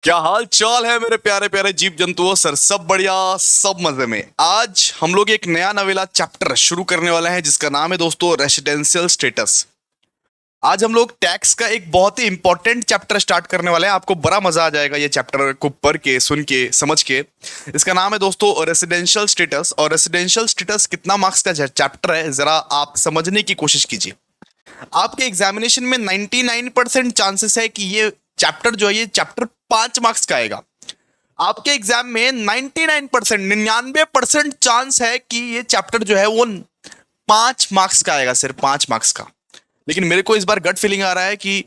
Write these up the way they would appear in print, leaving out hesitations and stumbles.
क्या हाल चाल है मेरे प्यारे प्यारे जीव जंतुओं सर। सब बढ़िया, सब मजे में। आज हम लोग एक नया नवेला चैप्टर शुरू करने वाले हैं जिसका नाम है दोस्तों रेसिडेंशियल स्टेटस। आज हम लोग टैक्स का एक बहुत ही इंपॉर्टेंट चैप्टर स्टार्ट करने वाले हैं। आपको बड़ा मजा आ जाएगा ये चैप्टर को पढ़ के, सुन के, समझ के। इसका नाम है दोस्तों रेसिडेंशियल स्टेटस। और रेसिडेंशियल स्टेटस कितना मार्क्स का चैप्टर है जरा आप समझने की कोशिश कीजिए। आपके एग्जामिनेशन में 99% चांसेस है कि ये चैप्टर जो है ये चैप्टर 5 मार्क्स का आएगा। आपके एग्जाम में 99% 99% चांस है कि ये चैप्टर जो है वो 5 मार्क्स का आएगा, सिर्फ 5 मार्क्स का। लेकिन मेरे को इस बार गट फीलिंग आ रहा है कि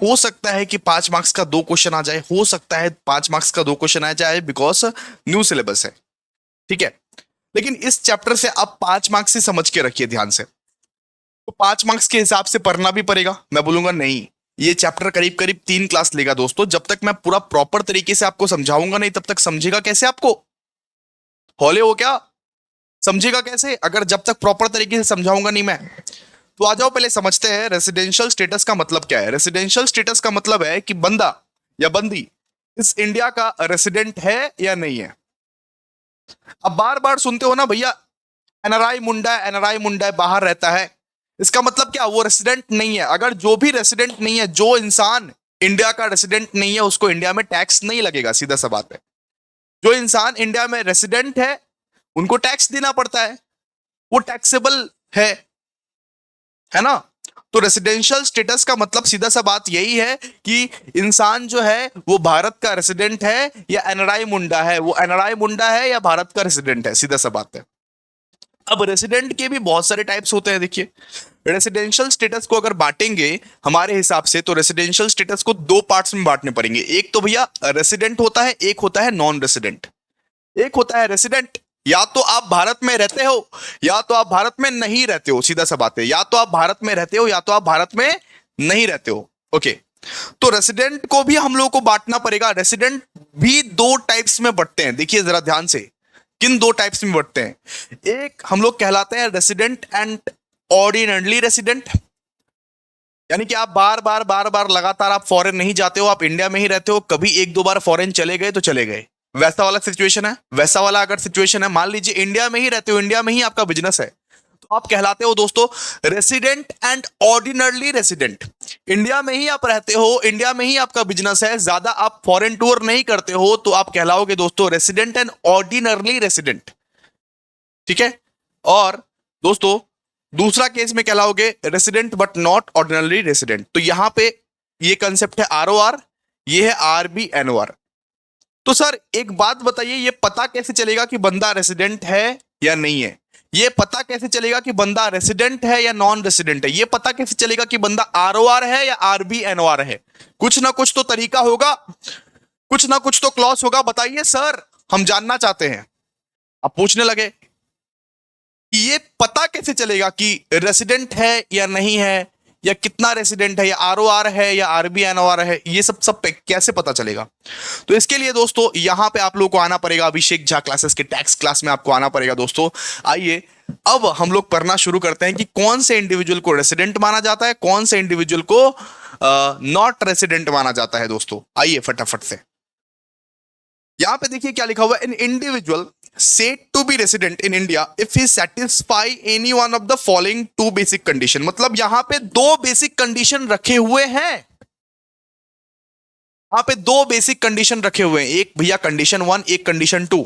हो सकता है कि 5 मार्क्स का 2 क्वेश्चन आ जाए, हो सकता है 5 मार्क्स का 2 क्वेश्चन आ जाए, बिकॉज न्यू सिलेबस है। ठीक है, लेकिन इस चैप्टर से आप 5 मार्क्स ही समझ के रखिए ध्यान से। तो 5 मार्क्स के हिसाब से पढ़ना भी पड़ेगा। मैं बोलूंगा नहीं, ये चैप्टर करीब करीब 3 क्लास लेगा दोस्तों। जब तक मैं पूरा प्रॉपर तरीके से आपको समझाऊंगा नहीं तब तक समझेगा कैसे? आपको हौले हो क्या? समझेगा कैसे अगर जब तक प्रॉपर तरीके से समझाऊंगा नहीं मैं? तो आ जाओ पहले समझते हैं रेसिडेंशियल स्टेटस का मतलब क्या है। रेसिडेंशियल स्टेटस का मतलब है कि बंदा या बंदी इस इंडिया का रेसिडेंट है या नहीं है। अब बार बार सुनते हो ना भैया, एनआरआई मुंडा है, एनआरआई मुंडा है, बाहर रहता है। इसका मतलब क्या? वो रेसिडेंट नहीं है। अगर जो भी रेसिडेंट नहीं है, जो इंसान इंडिया का रेसिडेंट नहीं है, उसको इंडिया में टैक्स नहीं लगेगा। सीधा सा बात है। जो इंसान इंडिया में रेसिडेंट है उनको टैक्स देना पड़ता है, वो टैक्सेबल है ना। तो रेसिडेंशियल स्टेटस का मतलब सीधा सा बात यही है कि इंसान जो है वो भारत का रेसिडेंट है या एनआरआई मुंडा है। वो एनआरआई मुंडा है या भारत का रेसिडेंट है, सीधा सा बात है। अब रेसिडेंट के भी बहुत सारे टाइप्स होते हैं। देखिए, रेसिडेंशियल स्टेटस को अगर बांटेंगे हमारे हिसाब से तो रेसिडेंशियल स्टेटस को 2 पार्ट्स में बांटने पड़ेंगे। एक तो भैया रेसिडेंट होता है, एक होता है नॉन रेसिडेंट। एक होता है रेसिडेंट, या तो आप भारत में रहते हो या तो आप भारत में नहीं रहते हो। सीधा सा बात है, या तो आप भारत में रहते हो या तो आप भारत में नहीं रहते हो। ओके, तो रेसिडेंट को भी हम लोगों को बांटना पड़ेगा। रेसिडेंट भी 2 टाइप्स में बढ़ते हैं, देखिए जरा ध्यान से। किन 2 टाइप्स में बढ़ते हैं? एक हम लोग कहलाते हैं रेसिडेंट एंड ऑर्डिनरी रेसिडेंट। यानी कि आप बार बार लगातार आप फॉरेन नहीं जाते हो, आप इंडिया में ही रहते हो। कभी 1-2 बार फॉरेन चले गए तो चले गए, वैसा वाला सिचुएशन है। वैसा वाला अगर सिचुएशन है, मान लीजिए इंडिया में ही रहते हो, इंडिया में ही आपका बिजनेस है, तो आप कहलाते हो दोस्तों resident and ordinary resident. India में ही आप रहते हो, इंडिया में ही आपका बिजनेस है, ज्यादा आप फॉरेन टूर नहीं करते हो, तो आप कहलाओगे दोस्तों रेसिडेंट एंड ऑर्डिनरी रेसिडेंट। ठीक है। और दोस्तों दूसरा केस में कहलाओगे resident but not ordinary resident. तो यहां पे ये कंसेप्ट है आरओआर, ये है आरबीएनओआर। तो सर एक बात बताइए, ये पता कैसे चलेगा कि बंदा रेसिडेंट है या नहीं है? ये पता कैसे चलेगा कि बंदा रेसिडेंट है या नॉन रेसिडेंट है? ये पता कैसे चलेगा कि बंदा आरओआर है या आरबीएनओआर है? कुछ ना कुछ तो तरीका होगा, कुछ ना कुछ तो क्लॉज होगा। बताइए सर, हम जानना चाहते हैं। अब पूछने लगे कि ये पता कैसे चलेगा कि रेसिडेंट है या नहीं है, या कितना रेसिडेंट है, या आरओआर है या आरबीएनओआर है, ये सब पे कैसे पता चलेगा? तो इसके लिए दोस्तों यहां पे आप लोगों को आना पड़ेगा, अभिषेक झा क्लासेस के टैक्स क्लास में आपको आना पड़ेगा दोस्तों। आइए अब हम लोग पढ़ना शुरू करते हैं कि कौन से इंडिविजुअल को रेसिडेंट माना जाता है, कौन से इंडिविजुअल को नॉट रेसिडेंट माना जाता है दोस्तों। आइए फटाफट से यहां पे देखिए क्या लिखा हुआ है। An individual said to be resident in India if he satisfy any one of the following 2 basic condition। मतलब यहां पे 2 बेसिक कंडीशन रखे हुए हैं। यहां पे 2 बेसिक कंडीशन रखे हुए हैं, एक भैया कंडीशन 1, एक कंडीशन 2।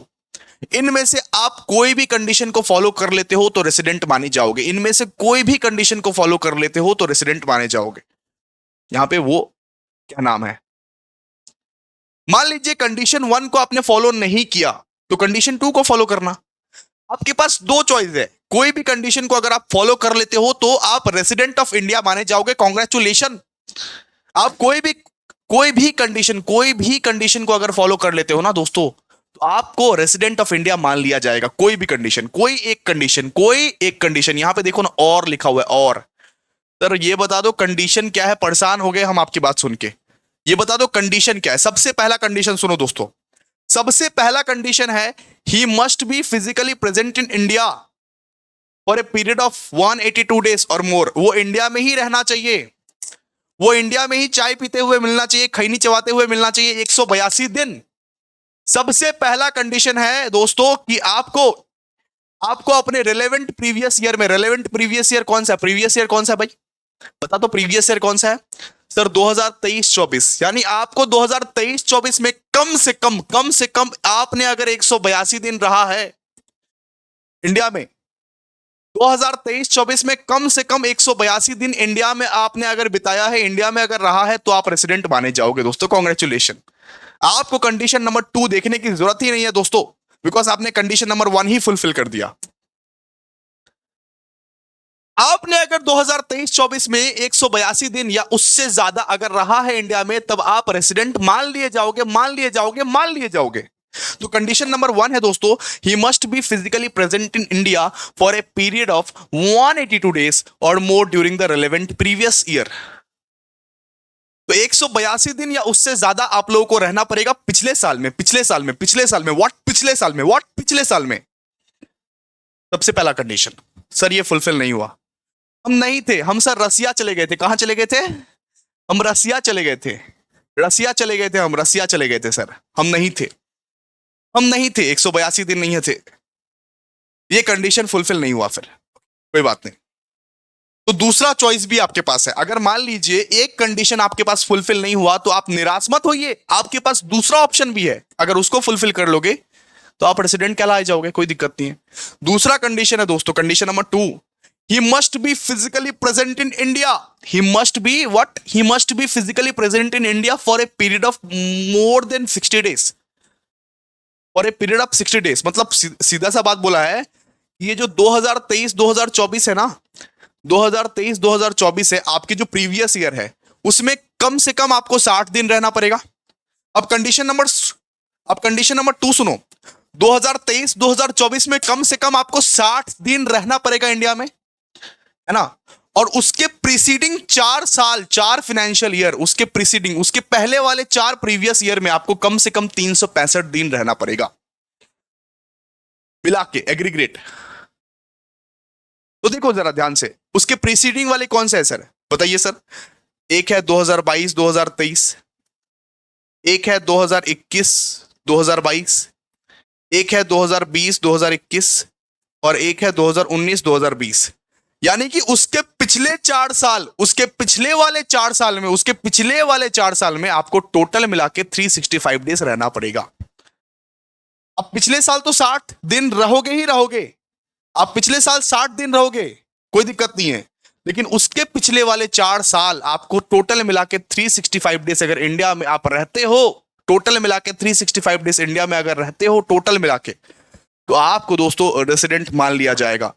इनमें से आप कोई भी कंडीशन को फॉलो कर लेते हो तो रेसिडेंट माने जाओगे। इनमें से कोई भी कंडीशन को फॉलो कर लेते हो तो रेसिडेंट माने जाओगे। यहां पे वो क्या नाम है, मान लीजिए कंडीशन 1 को आपने फॉलो नहीं किया तो कंडीशन 2 को फॉलो करना। आपके पास 2 चॉइस है। कोई भी कंडीशन को अगर आप फॉलो कर लेते हो तो आप रेसिडेंट ऑफ इंडिया माने जाओगे, कॉन्ग्रेचुलेशन। आप कोई भी कंडीशन को अगर फॉलो कर लेते हो ना दोस्तों तो आपको रेसिडेंट ऑफ इंडिया मान लिया जाएगा। कोई भी कंडीशन, कोई एक कंडीशन यहां पे देखो ना, और लिखा हुआ है। और सर ये बता दो कंडीशन क्या है, परेशान हो गए हम आपकी बात सुन के। ये बता दो कंडीशन क्या है। सबसे पहला कंडीशन सुनो दोस्तों, सबसे पहला कंडीशन है he must be physically present in India for a period of 182 days और मोर। वो इंडिया में ही रहना चाहिए, वो इंडिया में ही चाय पीते हुए मिलना चाहिए, खैनी चबाते हुए मिलना चाहिए 182 दिन। सबसे पहला कंडीशन है दोस्तों कि आपको आपको अपने रिलेवेंट प्रीवियस ईयर में, रिलेवेंट प्रीवियस ईयर कौन सा है, प्रीवियस ईयर कौन सा है भाई, बता तो प्रीवियस ईयर कौन सा है सर, 2023-24। यानी आपको 2023-24 में कम से कम आपने अगर 182 दिन रहा है इंडिया में, 2023-24 में कम से कम 182 दिन इंडिया में आपने अगर बिताया है, इंडिया में अगर रहा है, तो आप रेसिडेंट माने जाओगे दोस्तों। कॉन्ग्रेचुलेशन। आपको कंडीशन नंबर 2 देखने की जरूरत ही नहीं है दोस्तों, बिकॉज आपने कंडीशन नंबर 1 ही फुलफिल कर दिया। आपने अगर 2023-24 में 182 दिन या उससे ज्यादा अगर रहा है इंडिया में, तब आप रेसिडेंट मान लिए जाओगे, मान लिए जाओगे, मान लिए जाओगे। तो कंडीशन नंबर 1 है दोस्तों, he must be physically present in India for a period of 182 days और more during the relevant previous year. तो 182 दिन या उससे ज्यादा आप लोगों को रहना पड़ेगा पिछले साल में, पिछले साल में, पिछले साल में, व्हाट पिछले साल में, व्हाट पिछले साल में। सबसे पहला कंडीशन सर ये फुलफिल नहीं हुआ, हम नहीं थे, हम सर रसिया चले गए थे। कहां चले गए थे, हम रसिया चले गए थे, रसिया चले गए थे, हम रसिया चले गए थे सर, हम नहीं थे, हम नहीं थे, 182 दिन नहीं थे, ये कंडीशन फुलफिल नहीं हुआ। फिर कोई बात नहीं, तो दूसरा चॉइस भी आपके पास है। अगर मान लीजिए एक कंडीशन आपके पास फुलफिल नहीं हुआ, तो आप निराश मत होइए, आपके पास दूसरा ऑप्शन भी है। अगर उसको फुलफिल कर लोगे तो आप रेसिडेंट कहलाए जाओगे, कोई दिक्कत नहीं है। दूसरा कंडीशन है दोस्तों, condition number 2, he must be physically present in India. He must be what? He must be physically present in India for a period of more than 60 days. For a period of 60 days. मतलब सीधा सा बात बोला है, ये जो 2023-2024 है ना, 2023-2024 है, आपकी जो प्रीवियस ईयर है, उसमें कम से कम आपको 60 दिन रहना पड़ेगा। अब कंडीशन नंबर 2 सुनो, 2023-2024 में कम से कम आपको 60 दिन रहना पड़ेगा इंडिया में, है ना। और उसके प्रीसीडिंग 4 साल, 4 फाइनेंशियल ईयर, उसके प्रीसीडिंग, उसके पहले वाले 4 प्रीवियस ईयर में आपको कम से कम 365 दिन रहना पड़ेगा मिला के, एग्रीगेट। तो देखो जरा ध्यान से, उसके प्रीसीडिंग वाले कौन से है सर, बताइए सर। एक है 2022-2023, एक है 2021-2022, एक है 2020-2021 और एक है 2019-2020। यानी कि उसके पिछले 4 साल, उसके पिछले वाले 4 साल में, उसके पिछले वाले 4 साल में आपको टोटल मिला के 365 डेज रहना पड़ेगा। अब पिछले साल तो 60 दिन रहोगे ही रहोगे, आप पिछले साल 60 दिन रहोगे, कोई दिक्कत नहीं है। लेकिन उसके पिछले वाले 4 साल आपको टोटल मिला के 365 डेज अगर इंडिया में आप रहते हो, टोटल मिला के 365 डेज इंडिया में अगर रहते हो टोटल मिला के, तो आपको दोस्तों रेसिडेंट मान लिया जाएगा।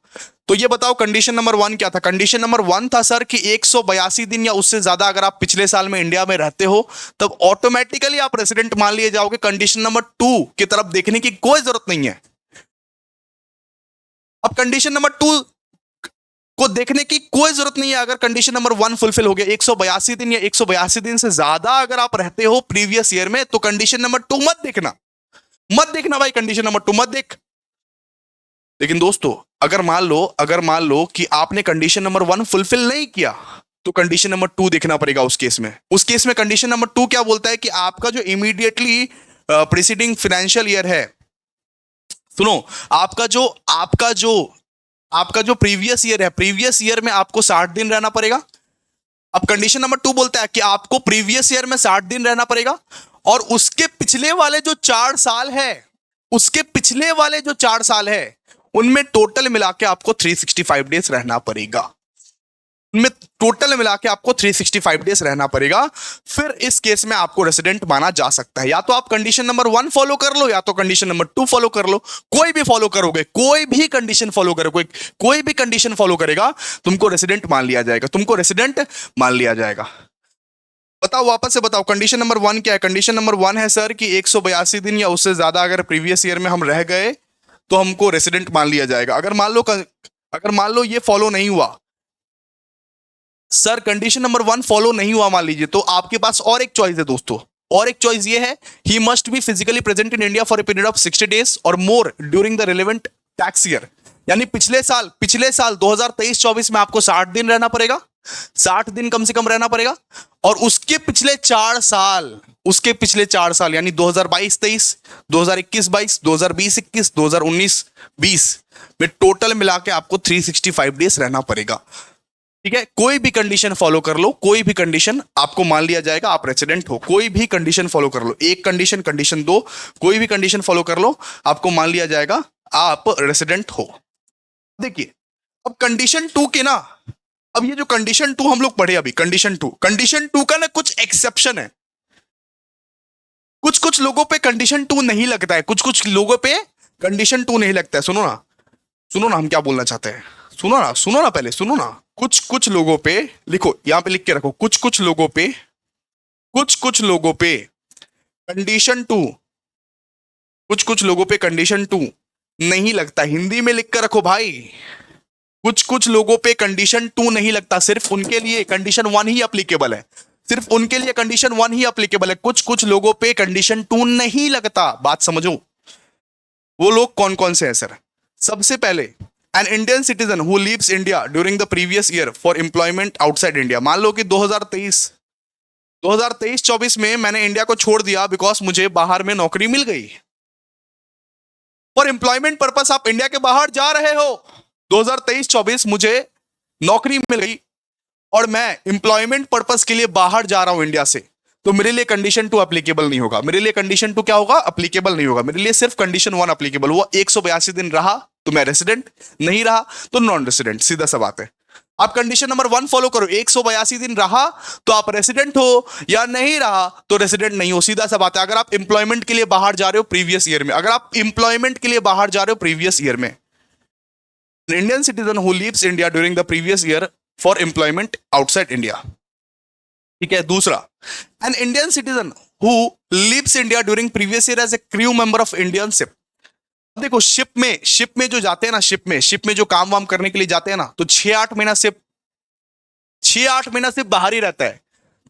तो ये बताओ कंडीशन नंबर 1 क्या था। कंडीशन नंबर 1 था सर कि 182 दिन या उससे ज्यादा अगर आप पिछले साल में इंडिया में रहते हो, तब ऑटोमेटिकली आप रेसिडेंट मान लिए जाओगे। कंडीशन नंबर 2 की तरफ देखने की कोई जरूरत नहीं है। अब कंडीशन नंबर 2 को देखने की कोई जरूरत नहीं है। अगर कंडीशन नंबर 1 फुलफिल हो गया, 182 दिन या 182 दिन से ज्यादा अगर आप रहते हो प्रीवियस ईयर में, तो कंडीशन नंबर 2 मत देखना, मत देखना भाई, कंडीशन नंबर 2 मत देख। लेकिन दोस्तों अगर मान लो कि आपने कंडीशन नंबर 1 फुलफिल नहीं किया, तो कंडीशन नंबर 2 देखना पड़ेगा उस केस में। उस केस में कंडीशन नंबर 2 क्या बोलता है कि आपका जो इमीडिएटली प्रीसीडिंग फाइनेंशियल ईयर है, सुनो, आपका जो प्रीवियस ईयर है, प्रीवियस ईयर में आपको 60 दिन रहना पड़ेगा। अब कंडीशन नंबर 2 बोलता है कि आपको प्रीवियस ईयर में 60 दिन रहना पड़ेगा, और उसके पिछले वाले जो 4 साल है, उसके पिछले वाले जो 4 साल है, उनमें टोटल मिला के आपको 365 डेज रहना पड़ेगा। उनमें टोटल मिला के आपको 365 डेज रहना पड़ेगा। फिर इस केस में आपको रेसिडेंट माना जा सकता है। या तो आप कंडीशन नंबर 1 फॉलो कर लो, या तो कंडीशन नंबर 2 फॉलो कर लो। कोई भी फॉलो करोगे, कोई भी कंडीशन फॉलो करोगे, कोई भी कंडीशन फॉलो करेगा, तुमको रेसिडेंट मान लिया जाएगा, तुमको रेसिडेंट मान लिया जाएगा। बताओ, वापस से बताओ, कंडीशन नंबर 1 क्या है। कंडीशन नंबर 1 है सर कि 182 दिन या उससे ज्यादा अगर प्रीवियस ईयर में हम रह गए, तो हमको रेसिडेंट मान लिया जाएगा। अगर मान लो ये फॉलो नहीं हुआ सर, कंडीशन नंबर 1 फॉलो नहीं हुआ मान लीजिए, तो आपके पास और एक चॉइस है दोस्तों, और एक चॉइस ये है, he must be physically present in India for a period of 60 days और more during the relevant tax year. यानी पिछले साल 2023-24 में आपको 60 दिन रहना पड़ेगा, 60 दिन कम से कम रहना पड़ेगा। और उसके पिछले 4 साल यानी 2022-23, 2021-22, 2020-21, 2019-20 में टोटल मिला के आपको 365 डेज रहना पड़ेगा। ठीक है, कोई भी कंडीशन फॉलो कर लो, कोई भी कंडीशन आपको मान लिया जाएगा आप रेसिडेंट हो। कोई भी कंडीशन फॉलो कर लो, एक कंडीशन 2, कोई भी कंडीशन फॉलो कर लो, आपको मान लिया जाएगा आप रेसिडेंट हो। देखिए अब कंडीशन 2 के ना, अब ये जो कंडीशन 2 हम लोग पढ़े अभी, कंडीशन 2 का ना कुछ एक्सेप्शन है। कुछ लोगों पे कंडीशन 2 नहीं लगता है, कुछ लोगों पे कंडीशन 2 नहीं लगता है। सुनो ना हम क्या बोलना चाहते हैं, सुनो ना पहले सुनो ना। कुछ लोगों पे, लिखो यहां पे लिख के रखो, कुछ लोगों पे कंडीशन 2, कुछ लोगों पे कंडीशन 2 नहीं लगता। हिंदी में लिख कर रखो भाई, कुछ लोगों पे कंडीशन 2 नहीं लगता, सिर्फ उनके लिए कंडीशन 1 ही अप्लीकेबल है, सिर्फ उनके लिए कंडीशन 1 ही अप्लीकेबल है। कुछ लोगों पे कंडीशन 2 नहीं लगता, बात समझो। वो लोग कौन कौन से हैं सर? सबसे पहले N Indian citizen who leaves India during the previous year for employment outside India. मान लो कि 2023-24 में मैंने इंडिया को छोड़ दिया बिकॉज मुझे बाहर में नौकरी मिल गई। फॉर एम्प्लॉयमेंट पर्पस आप इंडिया के बाहर जा रहे हो, 2023-24 मुझे नौकरी मिल गई और मैं एम्प्लॉयमेंट पर्पस के लिए बाहर जा रहा हूं इंडिया से, तो मेरे लिए कंडीशन 2 अप्लीकेबल नहीं होगा। मेरे लिए कंडीशन 2 क्या होगा? अप्लीकेबल नहीं होगा। मेरे लिए सिर्फ कंडीशन 1 अप्लीकेबल हुआ। 182 दिन रहा तो मैं रेसिडेंट, नहीं रहा तो नॉन रेसिडेंट, सीधा सा बात है। आप कंडीशन नंबर 1 फॉलो करो, 182 दिन रहा तो आप रेसिडेंट हो, या नहीं रहा तो रेसिडेंट नहीं हो, सीधा सा बात है। अगर आप एम्प्लॉयमेंट के लिए बाहर जा रहे हो प्रीवियस ईयर में, Indian citizen who leaves India during the previous year for employment outside India. ठीक है, दूसरा an Indian citizen who leaves India during previous year as a crew member of Indian ship. देखो ship में जो जाते हैं ना, शिप में जो काम वाम करने के लिए जाते हैं ना, तो 6-8 महीना सिर्फ बाहर ही रहता है।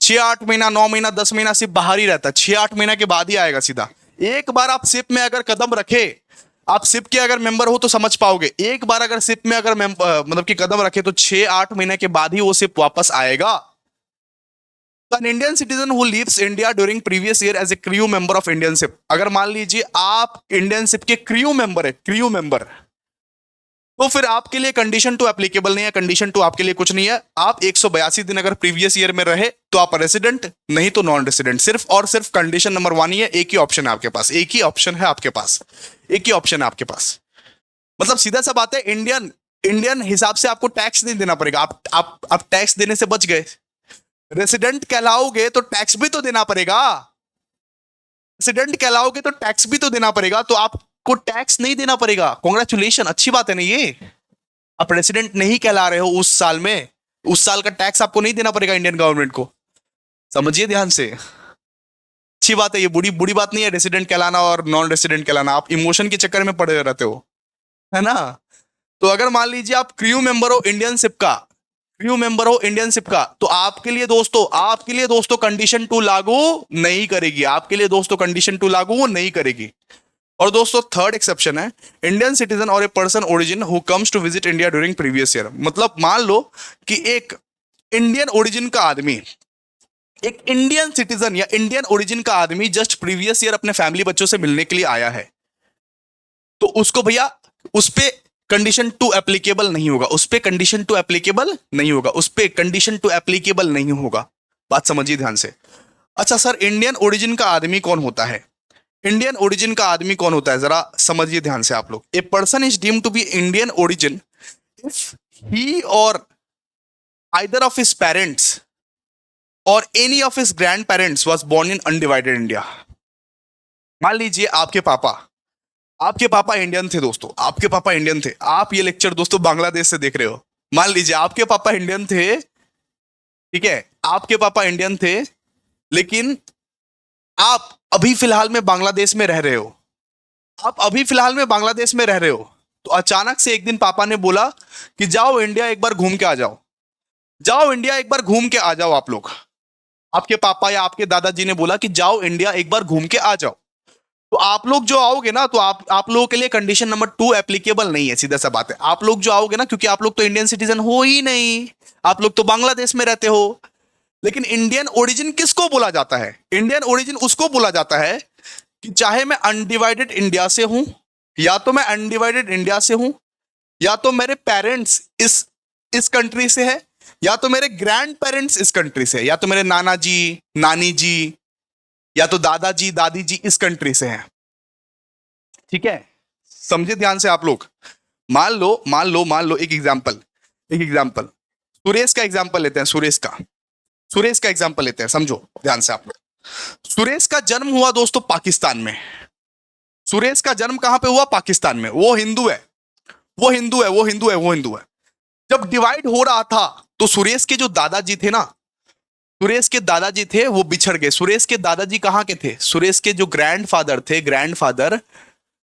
6-8 महीना, 9 महीना, 10 महीना सिर्फ बाहर ही रहता है। 6-8 महीना के बाद ही आएगा सीधा। एक बार आप शिप में अगर कदम रखे, आप शिप के अगर मेंबर हो तो समझ पाओगे। एक बार अगर शिप में अगर मतलब कि कदम रखे तो 6-8 महीने के बाद ही वो शिप वापस आएगा। An Indian citizen who leaves India during previous year as a crew member of Indian ship। अगर मान लीजिए आप इंडियन शिप के क्रू मेंबर है, तो फिर आपके लिए कंडीशन 2 एप्लीकेबल नहीं है। कंडीशन 2 आपके लिए कुछ नहीं है। आप 182 दिन अगर प्रीवियस ईयर में रहे तो आप रेसिडेंट, नहीं तो नॉन रेसिडेंट। सिर्फ और सिर्फ कंडीशन नंबर 1 ही है। एक ही ऑप्शन है आपके पास, मतलब सीधा सा बात है, इंडियन हिसाब से आपको टैक्स नहीं देना पड़ेगा। आप टैक्स देने से बच गए। रेसिडेंट कहलाओगे तो टैक्स भी तो देना पड़ेगा, तो आपको टैक्स नहीं देना पड़ेगा। कॉन्ग्रेचुलेशन, अच्छी बात है ना ये। आप रेसिडेंट नहीं कहला रहे हो उस साल में, उस साल का टैक्स आपको नहीं देना पड़ेगा इंडियन गवर्नमेंट को। समझिए ध्यान से, अच्छी बात है ये। बुरी बात नहीं है रेसिडेंट कहलाना और नॉन रेसिडेंट कहलाना। आप इमोशन के चक्कर में पड़े रहते हो, है ना। तो अगर मान लीजिए आप क्रू मेंबर हो इंडियन शिप का, तो आपके लिए दोस्तों कंडीशन 2 लागू नहीं करेगी। और दोस्तों थर्ड एक्सेप्शन है Indian citizen or a person origin who comes to visit India during previous year. मतलब मान लो कि एक इंडियन ओरिजिन का आदमी, एक इंडियन सिटीजन या इंडियन ओरिजिन का आदमी जस्ट प्रीवियस ईयर अपने फैमिली बच्चों से मिलने के लिए आया है, तो उसको भैया उस पे कंडीशन 2 एप्लीकेबल नहीं होगा। बात समझिए ध्यान से। अच्छा सर, इंडियन ओरिजिन का आदमी कौन होता है? जरा समझिए ध्यान से आप लोग। A person is deemed to be Indian origin if he or either of his parents or any of his grandparents was born in undivided India. मान लीजिए आपके पापा इंडियन थे दोस्तों, आप ये लेक्चर दोस्तों बांग्लादेश से देख रहे हो। मान लीजिए आपके पापा इंडियन थे, ठीक है, आपके पापा इंडियन थे, लेकिन आप अभी फिलहाल में बांग्लादेश में रह रहे हो। तो अचानक से एक दिन पापा ने बोला कि जाओ इंडिया एक बार घूम के आ जाओ। आप लोग, आपके पापा या आपके दादाजी ने बोला कि जाओ इंडिया एक बार घूम के आ जाओ। तो आप लोग जो आओगे ना, तो आप लोगों के लिए कंडीशन नंबर 2 एप्लीकेबल नहीं है, सीधा सा बात है। आप लोग जो आओगे ना, क्योंकि आप लोग तो इंडियन सिटीजन हो ही नहीं, आप लोग तो बांग्लादेश में रहते हो। लेकिन इंडियन ओरिजिन किसको बोला जाता है? इंडियन ओरिजिन उसको बोला जाता है कि चाहे मैं अनडिवाइडेड इंडिया से हूं, या तो मैं अनडिवाइडेड इंडिया से हूं, या तो मेरे पेरेंट्स इस कंट्री से है, या तो मेरे ग्रैंड पेरेंट्स इस कंट्री से है, या तो मेरे नाना जी, नानी जी, या तो दादाजी दादी जी इस कंट्री से हैं। ठीक है, समझे ध्यान से आप लोग। मान लो एक एग्जांपल सुरेश का एग्जांपल लेते हैं। सुरेश का एग्जांपल लेते हैं, समझो ध्यान से आप लोग। सुरेश का जन्म हुआ दोस्तों पाकिस्तान में। सुरेश का जन्म कहां पे हुआ? पाकिस्तान में। वो हिंदू है, वो हिंदू है, वो हिंदू है, वो हिंदू है। जब डिवाइड हो रहा था तो सुरेश के जो दादाजी थे ना, सुरेश के दादाजी थे वो बिछड़ गए। सुरेश के दादाजी कहां के थे? सुरेश के जो ग्रैंडफादर थे,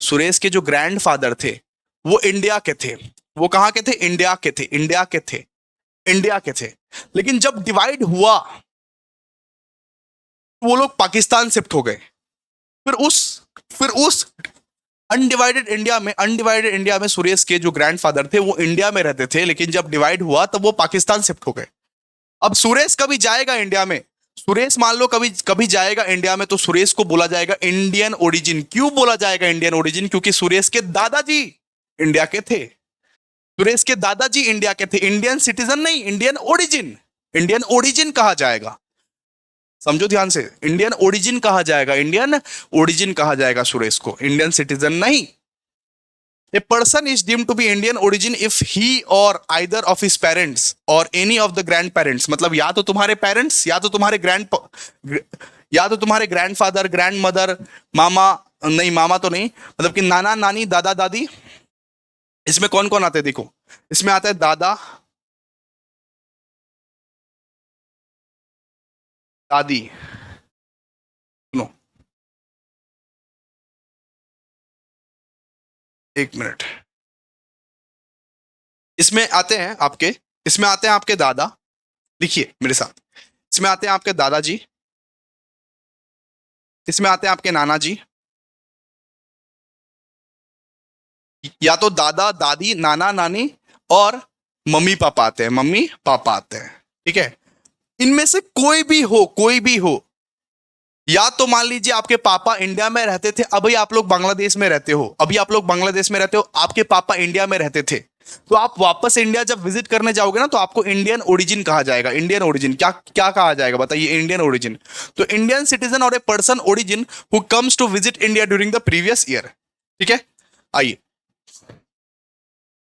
सुरेश के जो ग्रैंडफादर थे वो इंडिया के थे। वो कहां के थे? इंडिया के थे, इंडिया के थे। लेकिन जब डिवाइड हुआ वो लोग पाकिस्तान शिफ्ट हो गए। फिर उस अनडिवाइडेड इंडिया में सुरेश के जो ग्रैंडफादर थे वो इंडिया में रहते थे, लेकिन जब डिवाइड हुआ तब वो पाकिस्तान शिफ्ट हो गए। अब सुरेश कभी जाएगा इंडिया में, सुरेश मान लो कभी कभी जाएगा इंडिया में, तो सुरेश को बोला जाएगा इंडियन ओरिजिन। क्यों बोला जाएगा इंडियन ओरिजिन? क्योंकि सुरेश के दादाजी इंडिया के थे। सुरेश के दादाजी इंडिया के थे, इंडियन सिटीजन नहीं, इंडियन ओरिजिन। इंडियन ओरिजिन कहा जाएगा, समझो ध्यान से। इंडियन ओरिजिन कहा जाएगा, इंडियन ओरिजिन कहा जाएगा सुरेश को, इंडियन सिटीजन नहीं। A person is deemed to be Indian origin if he or either of his parents or any of the grandparents, मतलब या तो तुम्हारे पेरेंट्स, या तो तुम्हारे ग्रैंडफादर, ग्रैंडमदर, मामा नहीं, मामा तो नहीं, मतलब कि नाना नानी, दादा दादी। इसमें कौन कौन आते हैं देखो, इसमें आता है दादा दादी। सुनो एक मिनट, इसमें आते हैं आपके दादा। लिखिए मेरे साथ, इसमें आते हैं आपके दादाजी, इसमें आते हैं आपके नाना जी, या तो दादा दादी, नाना नानी और मम्मी पापा आते हैं, मम्मी पापा आते हैं। ठीक है, इनमें से कोई भी हो, या तो मान लीजिए आपके पापा इंडिया में रहते थे, अभी आप लोग बांग्लादेश में रहते हो, आपके पापा इंडिया में रहते थे, तो आप वापस इंडिया जब विजिट करने जाओगे ना, तो आपको इंडियन ओरिजिन कहा जाएगा। इंडियन ओरिजिन क्या क्या कहा जाएगा बताइए? Indian origin. तो Indian citizen or a person origin who comes to visit India during the previous year. ठीक है, आइए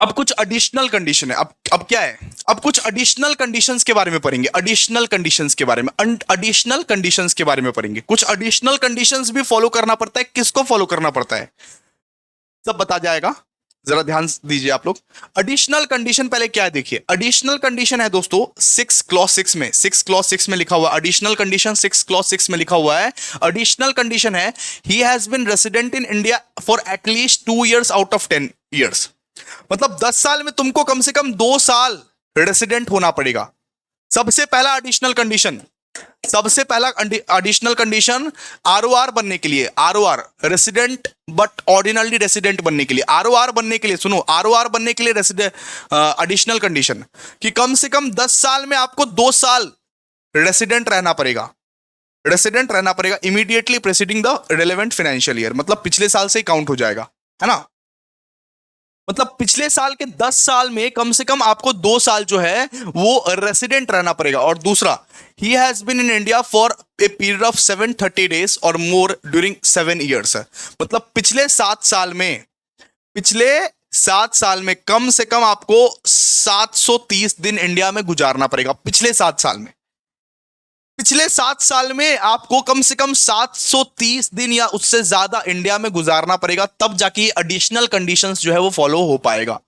अब कुछ एडिशनल कंडीशन है। अब क्या है? अब कुछ एडिशनल कंडीशंस के बारे में पढ़ेंगे, एडिशनल कंडीशंस के बारे में पढ़ेंगे। कुछ एडिशनल कंडीशंस भी फॉलो करना पड़ता है। किसको फॉलो करना पड़ता है सब बता जाएगा, जरा ध्यान दीजिए आप लोग। एडिशनल कंडीशन पहले क्या है देखिए। एडिशनल कंडीशन है दोस्तों 6 क्लॉज 6 में लिखा हुआ एडिशनल कंडीशन, 6 क्लॉज 6 में लिखा हुआ है। एडिशनल कंडीशन है he has been resident in India for at least 2 years out of 10 years। मतलब 10 साल में तुमको कम से कम 2 साल रेसिडेंट होना पड़ेगा। सबसे पहला एडिशनल कंडीशन आरओआर बनने के लिए, ROR resident but ordinary resident बनने के लिए, आरओआर बनने के लिए, सुनो, आरओआर बनने के लिए एडिशनल कंडीशन कि कम से कम 10 साल में आपको 2 साल रेसिडेंट रहना पड़ेगा, immediately presiding the relevant financial year. मतलब पिछले साल से ही काउंट हो जाएगा, है ना। मतलब पिछले साल के 10 साल में कम से कम आपको 2 साल जो है वो रेसिडेंट रहना पड़ेगा। और दूसरा, he has been in India for a period of 730 days और मोर ड्यूरिंग 7 years। मतलब पिछले 7 साल में कम से कम आपको 730 दिन इंडिया में गुजारना पड़ेगा। पिछले 7 साल में आपको कम से कम 730 दिन या उससे ज्यादा इंडिया में गुजारना पड़ेगा, तब जाके एडिशनल कंडीशंस जो है वो फॉलो हो पाएगा।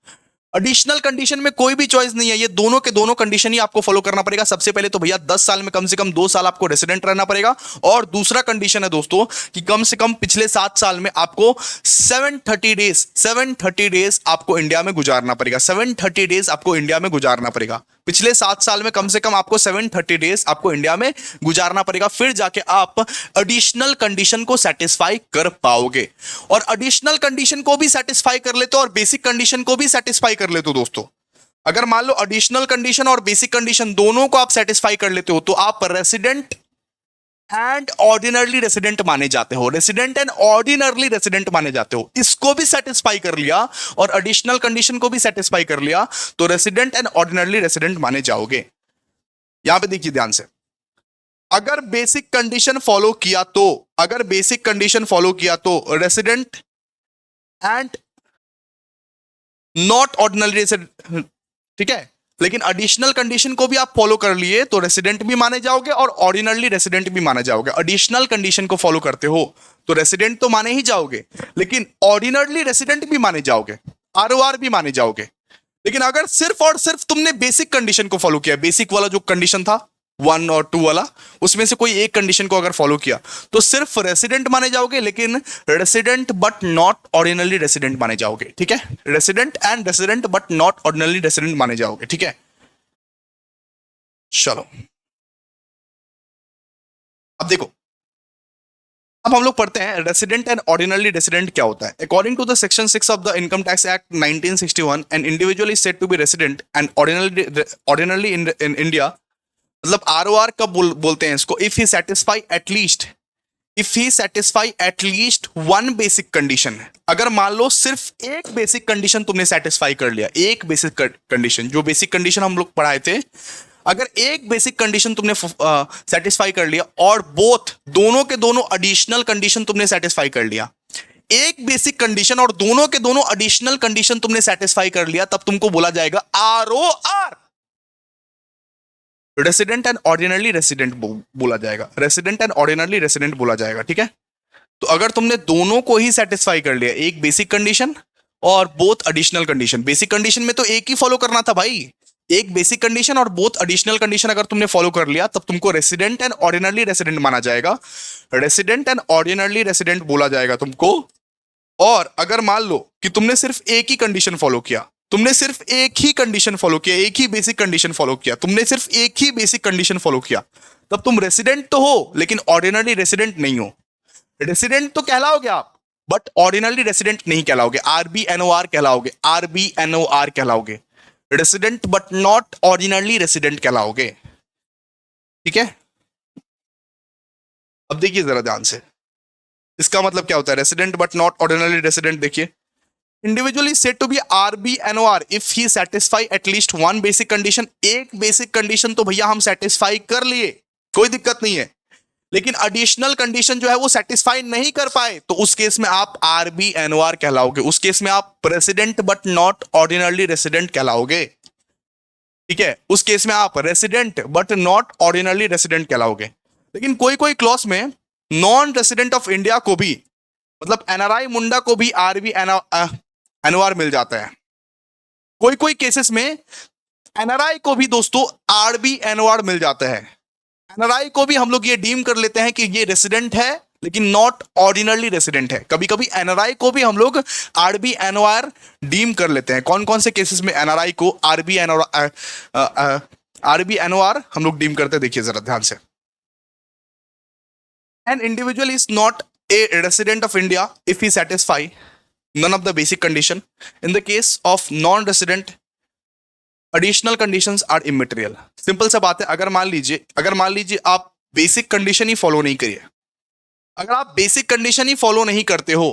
एडिशनल कंडीशन में कोई भी चॉइस नहीं है, ये दोनों के दोनों कंडीशन ही आपको फॉलो करना पड़ेगा। सबसे पहले तो भैया 10 साल में कम से कम 2 साल आपको रेसिडेंट रहना पड़ेगा, और दूसरा कंडीशन है दोस्तों कि कम से कम पिछले 7 साल में आपको 730 डेज आपको इंडिया में गुजारना पड़ेगा। 730 डेज आपको इंडिया में गुजारना पड़ेगा। पिछले 7 साल में कम से कम आपको 730 डेज आपको इंडिया में गुजारना पड़ेगा, फिर जाके आप एडिशनल कंडीशन को सेटिस्फाई कर पाओगे। और एडिशनल कंडीशन को भी सेटिस्फाई कर लेते हो और बेसिक कंडीशन को भी सेटिस्फाई कर लेते हो दोस्तों। अगर मान लो एडिशनल कंडीशन और बेसिक कंडीशन दोनों को आप सेटिस्फाई कर लेते हो तो आप रेसिडेंट एंड ऑर्डिनरली रेसिडेंट माने जाते हो। रेसिडेंट एंड ऑर्डिनरली रेसिडेंट माने जाते हो, इसको भी सेटिस्फाई कर लिया और एडिशनल कंडीशन को भी सेटिस्फाई कर लिया तो रेसिडेंट एंड ऑर्डिनरली रेसिडेंट माने जाओगे। यहां पे देखिए ध्यान से, अगर बेसिक कंडीशन फॉलो किया तो, अगर बेसिक कंडीशन फॉलो किया तो resident and not ordinarily resident, ठीक है। लेकिन एडिशनल कंडीशन को भी आप फॉलो कर लिए तो रेसिडेंट भी माने जाओगे और ऑर्डिनरली रेसिडेंट भी माने जाओगे। एडिशनल कंडीशन को फॉलो करते हो तो रेसिडेंट तो माने ही जाओगे, लेकिन ऑर्डिनरली रेसिडेंट भी माने जाओगे, आरओआर भी माने जाओगे। लेकिन अगर सिर्फ और सिर्फ तुमने बेसिक कंडीशन को फॉलो किया, बेसिक वाला जो कंडीशन था 1 और 2 वाला, उसमें से कोई एक कंडीशन को अगर फॉलो किया तो सिर्फ रेसिडेंट माने जाओगे, लेकिन resident but not ordinarily resident माने जाओगे, ठीक है। Resident and resident but not ordinarily resident माने जाओगे, ठीक है। चलो अब देखो, अब हम लोग पढ़ते हैं रेसिडेंट एंड ऑर्डिनरली रेसिडेंट क्या होता है। According to the section 6 of the income tax act 1961, an individual is said to be resident and ordinarily in India, मतलब आरओआर कब बोलते हैं इसको, if he satisfy at least, if he satisfy at least one basic condition. अगर मान लो सिर्फ एक basic condition तुमने सेटिस्फाई कर लिया, एक बेसिक कंडीशन, जो बेसिक कंडीशन हम लोग पढ़ाए थे, अगर एक बेसिक कंडीशन तुमने सेटिस्फाई कर लिया और बोथ दोनों के दोनों एडिशनल कंडीशन तुमने सेटिस्फाई कर लिया, एक बेसिक कंडीशन और दोनों के दोनों एडिशनल कंडीशन तुमने सेटिस्फाई कर लिया, तब तुमको बोला जाएगा ROR, resident and ordinarily resident बोला जाएगा, रेसिडेंट एंड ऑर्डिनरली रेसिडेंट बोला जाएगा, ठीक है। तो अगर तुमने दोनों को ही सेटिस्फाई कर लिया, एक बेसिक कंडीशन और both additional condition, basic condition में तो एक ही फॉलो करना था भाई, एक बेसिक कंडीशन और बोथ एडिशनल कंडीशन अगर तुमने फॉलो कर लिया तब तुमको रेसिडेंट एंड ऑर्डिनरली रेसिडेंट माना जाएगा, रेसिडेंट एंड ऑर्डिनरली रेसिडेंट बोला जाएगा तुमको। और अगर मान लो कि तुमने सिर्फ एक ही कंडीशन फॉलो किया, तुमने सिर्फ एक ही कंडीशन फॉलो किया, एक ही बेसिक कंडीशन फॉलो किया, तुमने सिर्फ एक ही बेसिक कंडीशन फॉलो किया, तब तुम रेसिडेंट तो हो लेकिन ऑर्डिनरली रेसिडेंट नहीं हो। रेसिडेंट तो कहलाओगे आप बट ऑर्डिनरली रेसिडेंट नहीं कहलाओगे, आरबीएनओआर कहलाओगे, आरबीएनओआर कहलाओगे, resident but not ordinarily resident कहलाओगे, ठीक है। अब देखिए जरा ध्यान से, इसका मतलब क्या होता है resident but not ordinarily resident. देखिए, individual is said to be RBNOR if he satisfy at least one basic condition. एक बेसिक कंडीशन तो भैया हम सेटिस्फाई कर लिए, कोई दिक्कत नहीं है, लेकिन एडिशनल कंडीशन जो है वो सेटिस्फाई नहीं कर पाए तो उस केस में आप आरबीएनओआर कहलाओगे, उस केस में आप resident but not ordinarily resident कहलाओगे, ठीक है। उस केस में आप resident but not ordinarily resident कहलाओगे। लेकिन कोई कोई क्लॉज में नॉन रेसिडेंट ऑफ इंडिया को भी, मतलब एनआरआई मुंडा को भी आरबीएनओआर मिल जाता है। कोई कोई केसेस में एनआरआई को भी दोस्तों आरबीएनओआर मिल जाता है। एनआरआई को भी हम लोग ये डीम कर लेते हैं कि ये रेसिडेंट है लेकिन नॉट ऑर्डिनरली रेसिडेंट है। कभी कभी एनआरआई को भी हम लोग आरबीएनओआर डीम कर लेते हैं। कौन कौन से केसेस में एनआरआई को आरबीएनओआर हम लोग डीम करते हैं, देखिए जरा ध्यान से। N individual is not a resident of India if he satisfy none of the basic condition. In the case of non-resident, additional conditions are immaterial. Simple सा बात है, अगर मान लीजिए आप बेसिक कंडीशन ही फॉलो नहीं करिए, अगर आप बेसिक कंडीशन ही फॉलो नहीं करते हो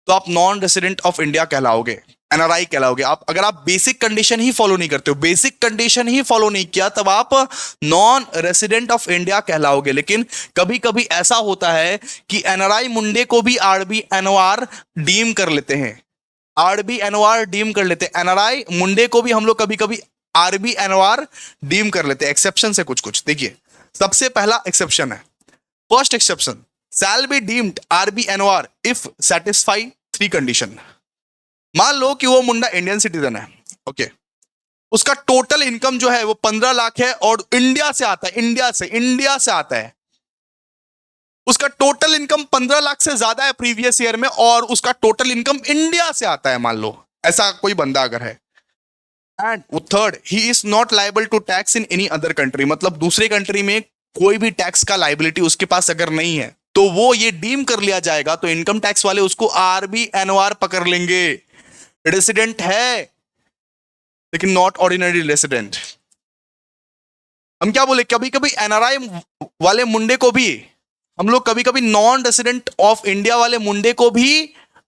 तो आप नॉन रेसिडेंट ऑफ इंडिया कहलाओगे, एनआरआई कहलाओगे। आप अगर आप बेसिक कंडीशन ही फॉलो नहीं करते हो, बेसिक कंडीशन ही फॉलो नहीं किया, तब आप नॉन रेसिडेंट ऑफ इंडिया कहलाओगे। लेकिन कभी कभी ऐसा होता है कि एनआरआई मुंडे को भी आरबीएनओआर डीम कर लेते हैं, आरबीएनओआर डीम कर लेते हैं, एनआरआई मुंडे को भी हम लोग कभी कभी आरबीएनओआर डीम कर लेते हैं। एक्सेप्शन है कुछ देखिए, सबसे पहला एक्सेप्शन है, first exception, shall be deemed RBNOR if satisfy 3 condition. मान लो कि वो मुंडा इंडियन सिटीजन है, ओके, उसका टोटल इनकम जो है वो 15 लाख है और इंडिया से आता है, इंडिया से आता है, उसका टोटल इनकम 15 लाख से ज्यादा है प्रीवियस ईयर में और उसका टोटल इनकम इंडिया से आता है। मान लो ऐसा कोई बंदा अगर है, and third, he is not liable to tax in any other country, मतलब दूसरे कंट्री में कोई भी टैक्स का लाइबिलिटी उसके पास अगर नहीं है तो वो ये डीम कर लिया जाएगा, तो इनकम टैक्स वाले उसको आरबी एनओआर पकड़ लेंगे। रेसिडेंट है लेकिन नॉट ऑर्डिनरी रेसिडेंट। हम क्या बोले, कभी कभी एनआरआई वाले मुंडे को भी हम लोग कभी कभी नॉन रेसिडेंट ऑफ इंडिया वाले मुंडे को भी